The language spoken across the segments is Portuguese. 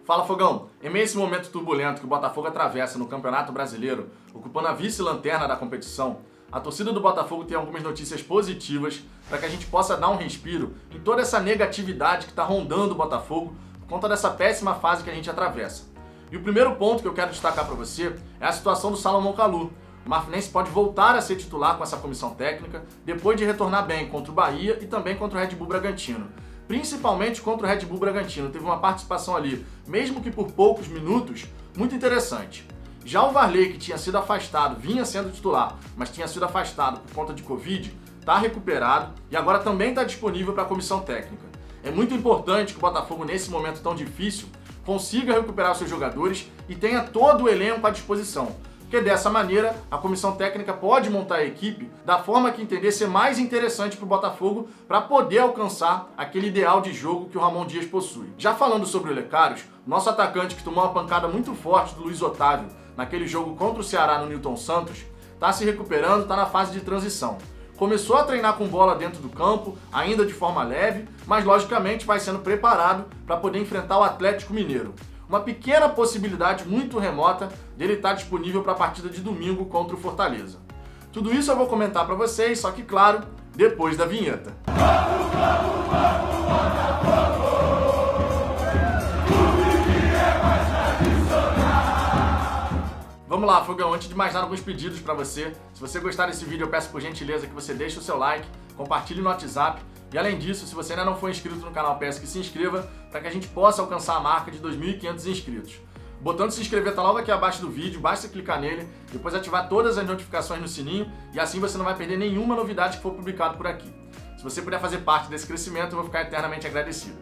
Fala, Fogão! Em meio a esse momento turbulento que o Botafogo atravessa no Campeonato Brasileiro, ocupando a vice-lanterna da competição, a torcida do Botafogo tem algumas notícias positivas para que a gente possa dar um respiro em toda essa negatividade que está rondando o Botafogo por conta dessa péssima fase que a gente atravessa. E o primeiro ponto que eu quero destacar para você é a situação do Salomão Kalou. O Marfinense pode voltar a ser titular com essa comissão técnica depois de retornar bem contra o Bahia e também contra o Red Bull Bragantino. Principalmente contra o Red Bull Bragantino, teve uma participação ali, mesmo que por poucos minutos, muito interessante. Já o Varley, que tinha sido afastado, vinha sendo titular, mas tinha sido afastado por conta de Covid, está recuperado e agora também está disponível para a comissão técnica. É muito importante que o Botafogo, nesse momento tão difícil, consiga recuperar os seus jogadores e tenha todo o elenco à disposição. Porque dessa maneira, a comissão técnica pode montar a equipe da forma que entender ser mais interessante para o Botafogo para poder alcançar aquele ideal de jogo que o Ramon Dias possui. Já falando sobre o Lecarios, nosso atacante que tomou uma pancada muito forte do Luiz Otávio naquele jogo contra o Ceará no Newton Santos, está se recuperando, está na fase de transição. Começou a treinar com bola dentro do campo, ainda de forma leve, mas logicamente vai sendo preparado para poder enfrentar o Atlético Mineiro. Uma pequena possibilidade muito remota dele estar disponível para a partida de domingo contra o Fortaleza. Tudo isso eu vou comentar para vocês, só que claro, depois da vinheta. Vamos lá, Fogão, antes de mais nada, alguns pedidos para você. Se você gostar desse vídeo, eu peço por gentileza que você deixe o seu like, compartilhe no WhatsApp. E além disso, se você ainda não for inscrito no canal, peço que se inscreva para que a gente possa alcançar a marca de 2.500 inscritos. O botão de se inscrever está logo aqui abaixo do vídeo, basta clicar nele, depois ativar todas as notificações no sininho e assim você não vai perder nenhuma novidade que for publicado por aqui. Se você puder fazer parte desse crescimento, eu vou ficar eternamente agradecido.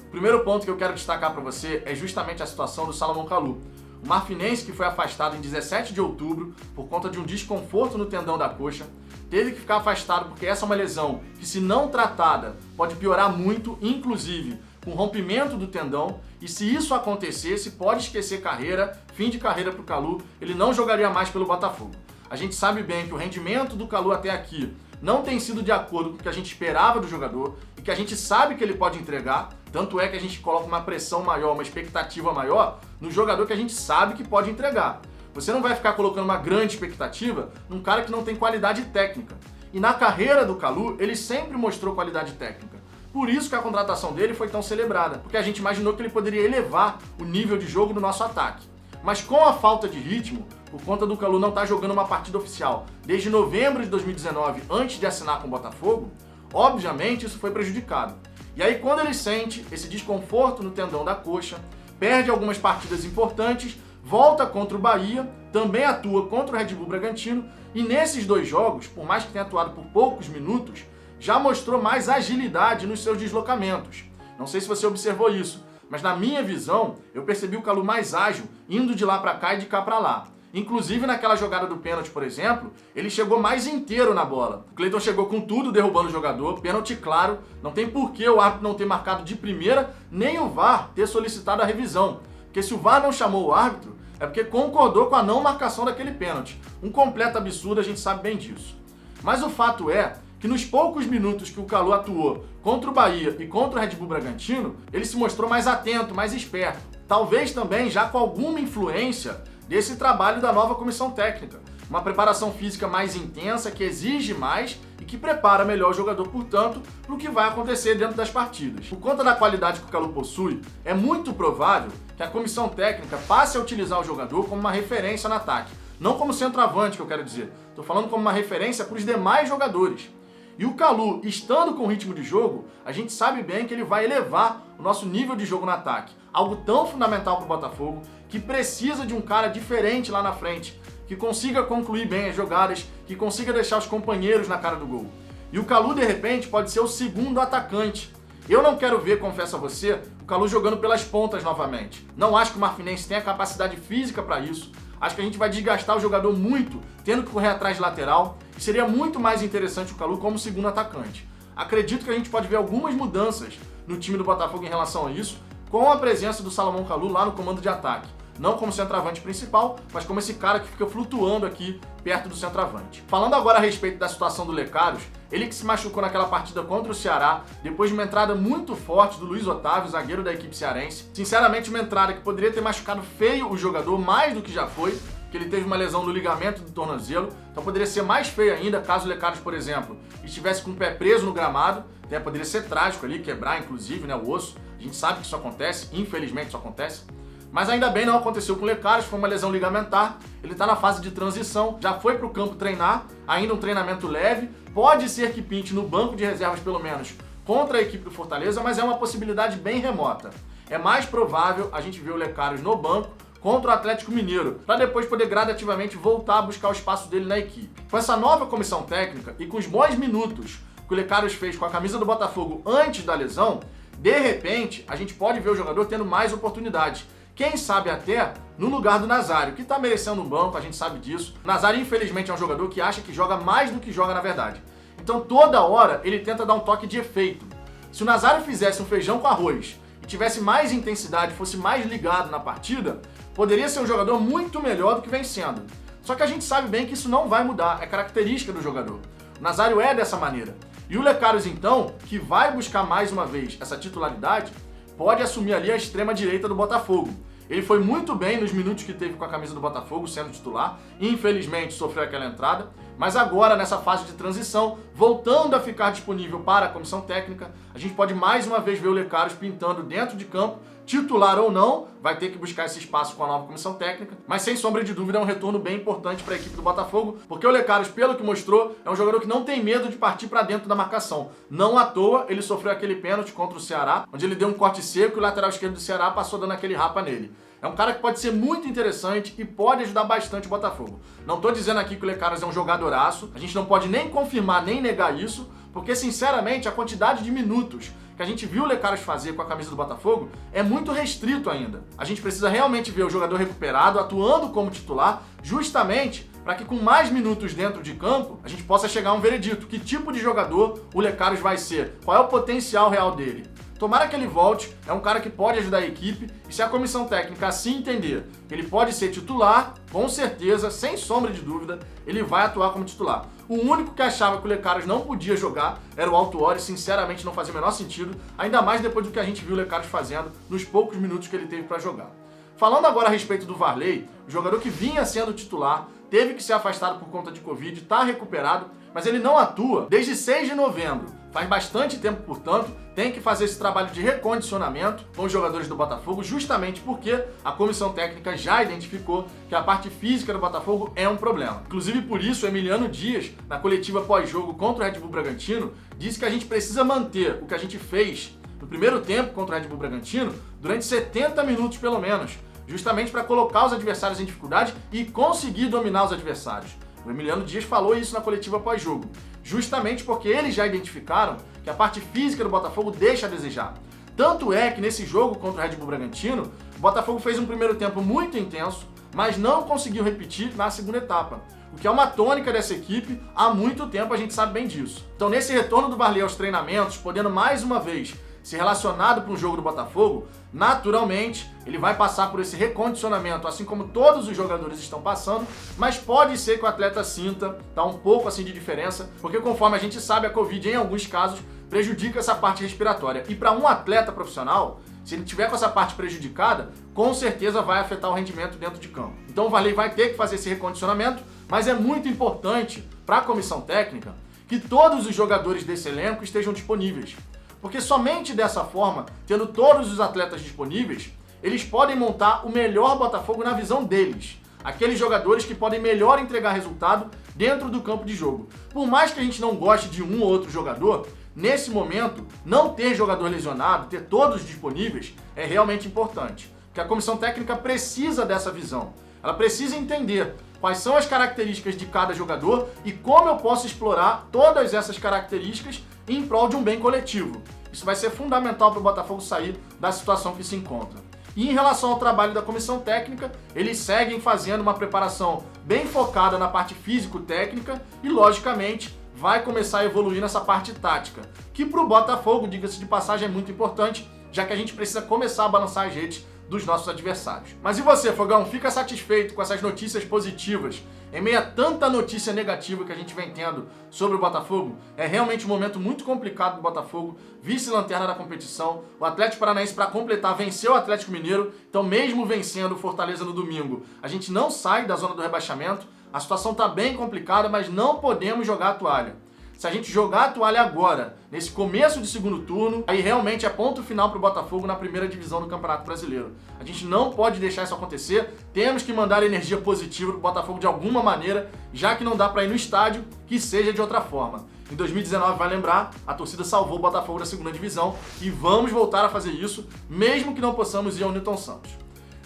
O primeiro ponto que eu quero destacar para você é justamente a situação do Salomão Kalou. O Marfinense, que foi afastado em 17 de outubro por conta de um desconforto no tendão da coxa, teve que ficar afastado porque essa é uma lesão que, se não tratada, pode piorar muito, inclusive com rompimento do tendão, e se isso acontecesse, pode esquecer carreira, fim de carreira para o Kalou, ele não jogaria mais pelo Botafogo. A gente sabe bem que o rendimento do Kalou até aqui não tem sido de acordo com o que a gente esperava do jogador e que a gente sabe que ele pode entregar, tanto é que a gente coloca uma pressão maior, uma expectativa maior no jogador que a gente sabe que pode entregar. Você não vai ficar colocando uma grande expectativa num cara que não tem qualidade técnica. E na carreira do Kalou, ele sempre mostrou qualidade técnica. Por isso que a contratação dele foi tão celebrada, porque a gente imaginou que ele poderia elevar o nível de jogo do nosso ataque. Mas com a falta de ritmo, por conta do Kalou não estar jogando uma partida oficial desde novembro de 2019, antes de assinar com o Botafogo, obviamente isso foi prejudicado. E aí quando ele sente esse desconforto no tendão da coxa, perde algumas partidas importantes, volta contra o Bahia, também atua contra o Red Bull Bragantino, e nesses dois jogos, por mais que tenha atuado por poucos minutos, já mostrou mais agilidade nos seus deslocamentos. Não sei se você observou isso, mas na minha visão, eu percebi o Kalou mais ágil, indo de lá para cá e de cá para lá. Inclusive naquela jogada do pênalti, por exemplo, ele chegou mais inteiro na bola. O Cleiton chegou com tudo derrubando o jogador, pênalti claro, não tem porquê o árbitro não ter marcado de primeira, nem o VAR ter solicitado a revisão. Porque se o VAR não chamou o árbitro, é porque concordou com a não marcação daquele pênalti. Um completo absurdo, a gente sabe bem disso. Mas o fato é que nos poucos minutos que o Kalou atuou contra o Bahia e contra o Red Bull Bragantino, ele se mostrou mais atento, mais esperto. Talvez também já com alguma influência desse trabalho da nova comissão técnica. Uma preparação física mais intensa, que exige mais e que prepara melhor o jogador, portanto, para o que vai acontecer dentro das partidas. Por conta da qualidade que o Kalou possui, é muito provável que a comissão técnica passe a utilizar o jogador como uma referência no ataque. Não como centroavante, que eu quero dizer. Estou falando como uma referência para os demais jogadores. E o Kalou, estando com ritmo de jogo, a gente sabe bem que ele vai elevar o nosso nível de jogo no ataque. Algo tão fundamental para o Botafogo, que precisa de um cara diferente lá na frente, que consiga concluir bem as jogadas, que consiga deixar os companheiros na cara do gol. E o Kalou, de repente, pode ser o segundo atacante. Eu não quero ver, confesso a você, o Kalou jogando pelas pontas novamente. Não acho que o Marfinense tenha capacidade física para isso. Acho que a gente vai desgastar o jogador muito, tendo que correr atrás de lateral, e seria muito mais interessante o Kalou como segundo atacante. Acredito que a gente pode ver algumas mudanças no time do Botafogo em relação a isso, com a presença do Salomão Kalou lá no comando de ataque. não como centroavante principal, mas como esse cara que fica flutuando aqui perto do centroavante. Falando agora a respeito da situação do Lecaros, ele que se machucou naquela partida contra o Ceará, depois de uma entrada muito forte do Luiz Otávio, zagueiro da equipe cearense. Sinceramente, uma entrada que poderia ter machucado feio o jogador, mais do que já foi, que ele teve uma lesão no ligamento do tornozelo, então poderia ser mais feio ainda caso o Lecaros, por exemplo, estivesse com o pé preso no gramado, né? Poderia ser trágico ali, quebrar inclusive, né, o osso. A gente sabe que isso acontece, infelizmente isso acontece. Mas ainda bem não aconteceu com o Lecaros, foi uma lesão ligamentar, ele está na fase de transição, já foi para o campo treinar, ainda um treinamento leve, pode ser que pinte no banco de reservas pelo menos contra a equipe do Fortaleza, mas é uma possibilidade bem remota. É mais provável a gente ver o Lecaros no banco contra o Atlético Mineiro, para depois poder gradativamente voltar a buscar o espaço dele na equipe. Com essa nova comissão técnica e com os bons minutos que o Lecaros fez com a camisa do Botafogo antes da lesão, de repente a gente pode ver o jogador tendo mais oportunidades. Quem sabe até no lugar do Nazário, que está merecendo um banco, a gente sabe disso. O Nazário, infelizmente, é um jogador que acha que joga mais do que joga na verdade. Então, toda hora, ele tenta dar um toque de efeito. Se o Nazário fizesse um feijão com arroz e tivesse mais intensidade, fosse mais ligado na partida, poderia ser um jogador muito melhor do que vem sendo. Só que a gente sabe bem que isso não vai mudar, é característica do jogador. O Nazário é dessa maneira. E o Lecaros, então, que vai buscar mais uma vez essa titularidade, pode assumir ali a extrema-direita do Botafogo. Ele foi muito bem nos minutos que teve com a camisa do Botafogo, sendo titular. Infelizmente, sofreu aquela entrada. Mas agora, nessa fase de transição, voltando a ficar disponível para a comissão técnica, a gente pode mais uma vez ver o Lecaros pintando dentro de campo, titular ou não, vai ter que buscar esse espaço com a nova comissão técnica, mas sem sombra de dúvida é um retorno bem importante para a equipe do Botafogo, porque o Lecaros, pelo que mostrou, é um jogador que não tem medo de partir para dentro da marcação. Não à toa, ele sofreu aquele pênalti contra o Ceará, onde ele deu um corte seco e o lateral esquerdo do Ceará passou dando aquele rapa nele. É um cara que pode ser muito interessante e pode ajudar bastante o Botafogo. Não estou dizendo aqui que o Lecaros é um jogadoraço, a gente não pode nem confirmar nem negar isso, porque sinceramente a quantidade de minutos que a gente viu o Lecaros fazer com a camisa do Botafogo é muito restrito ainda. A gente precisa realmente ver o jogador recuperado, atuando como titular, justamente para que com mais minutos dentro de campo a gente possa chegar a um veredito. Que tipo de jogador o Lecaros vai ser? Qual é o potencial real dele? Tomara que ele volte, é um cara que pode ajudar a equipe, e se a comissão técnica assim entender que ele pode ser titular, com certeza, sem sombra de dúvida, ele vai atuar como titular. O único que achava que o Lecaros não podia jogar era o Autuori, sinceramente não fazia o menor sentido, ainda mais depois do que a gente viu o Lecaros fazendo nos poucos minutos que ele teve para jogar. Falando agora a respeito do Varley, o jogador que vinha sendo titular, teve que ser afastado por conta de Covid, está recuperado, mas ele não atua desde 6 de novembro. Faz bastante tempo, portanto, tem que fazer esse trabalho de recondicionamento com os jogadores do Botafogo, justamente porque a comissão técnica já identificou que a parte física do Botafogo é um problema. Inclusive por isso, Emiliano Dias, na coletiva pós-jogo contra o Red Bull Bragantino, disse que a gente precisa manter o que a gente fez no primeiro tempo contra o Red Bull Bragantino durante 70 minutos pelo menos, justamente para colocar os adversários em dificuldade e conseguir dominar os adversários. O Emiliano Dias falou isso na coletiva pós-jogo, justamente porque eles já identificaram que a parte física do Botafogo deixa a desejar. Tanto é que nesse jogo contra o Red Bull Bragantino, o Botafogo fez um primeiro tempo muito intenso, mas não conseguiu repetir na segunda etapa, o que é uma tônica dessa equipe há muito tempo, a gente sabe bem disso. Então nesse retorno do Varley aos treinamentos, podendo mais uma vez ser relacionado para um jogo do Botafogo, naturalmente ele vai passar por esse recondicionamento, assim como todos os jogadores estão passando, mas pode ser que o atleta sinta um pouco assim de diferença, porque conforme a gente sabe, a Covid em alguns casos prejudica essa parte respiratória. E para um atleta profissional, se ele tiver com essa parte prejudicada, com certeza vai afetar o rendimento dentro de campo. Então o Varley vai ter que fazer esse recondicionamento, mas é muito importante para a comissão técnica que todos os jogadores desse elenco estejam disponíveis. Porque somente dessa forma, tendo todos os atletas disponíveis, eles podem montar o melhor Botafogo na visão deles. Aqueles jogadores que podem melhor entregar resultado dentro do campo de jogo. Por mais que a gente não goste de um ou outro jogador, nesse momento, não ter jogador lesionado, ter todos disponíveis, é realmente importante. Porque a comissão técnica precisa dessa visão. Ela precisa entender quais são as características de cada jogador e como eu posso explorar todas essas características em prol de um bem coletivo. Isso vai ser fundamental para o Botafogo sair da situação que se encontra. E em relação ao trabalho da comissão técnica, eles seguem fazendo uma preparação bem focada na parte físico-técnica e, logicamente, vai começar a evoluir nessa parte tática, que para o Botafogo, diga-se de passagem, é muito importante, já que a gente precisa começar a balançar as redes dos nossos adversários. Mas e você, Fogão? Fica satisfeito com essas notícias positivas em meio a tanta notícia negativa que a gente vem tendo sobre o Botafogo? É realmente um momento muito complicado do Botafogo, vice-lanterna da competição. O Atlético Paranaense, para completar, venceu o Atlético Mineiro. Então, mesmo vencendo o Fortaleza no domingo, a gente não sai da zona do rebaixamento. A situação está bem complicada, mas não podemos jogar a toalha. Se a gente jogar a toalha agora, nesse começo de segundo turno, aí realmente é ponto final para o Botafogo na primeira divisão do Campeonato Brasileiro. A gente não pode deixar isso acontecer, temos que mandar energia positiva para o Botafogo de alguma maneira, já que não dá para ir no estádio, que seja de outra forma. Em 2019, vai lembrar, a torcida salvou o Botafogo da segunda divisão e vamos voltar a fazer isso, mesmo que não possamos ir ao Newton Santos.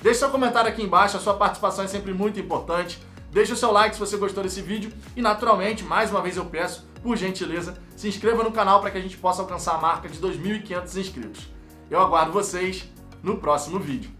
Deixe seu comentário aqui embaixo, a sua participação é sempre muito importante. Deixe o seu like se você gostou desse vídeo e, naturalmente, mais uma vez eu peço, por gentileza, se inscreva no canal para que a gente possa alcançar a marca de 2.500 inscritos. Eu aguardo vocês no próximo vídeo.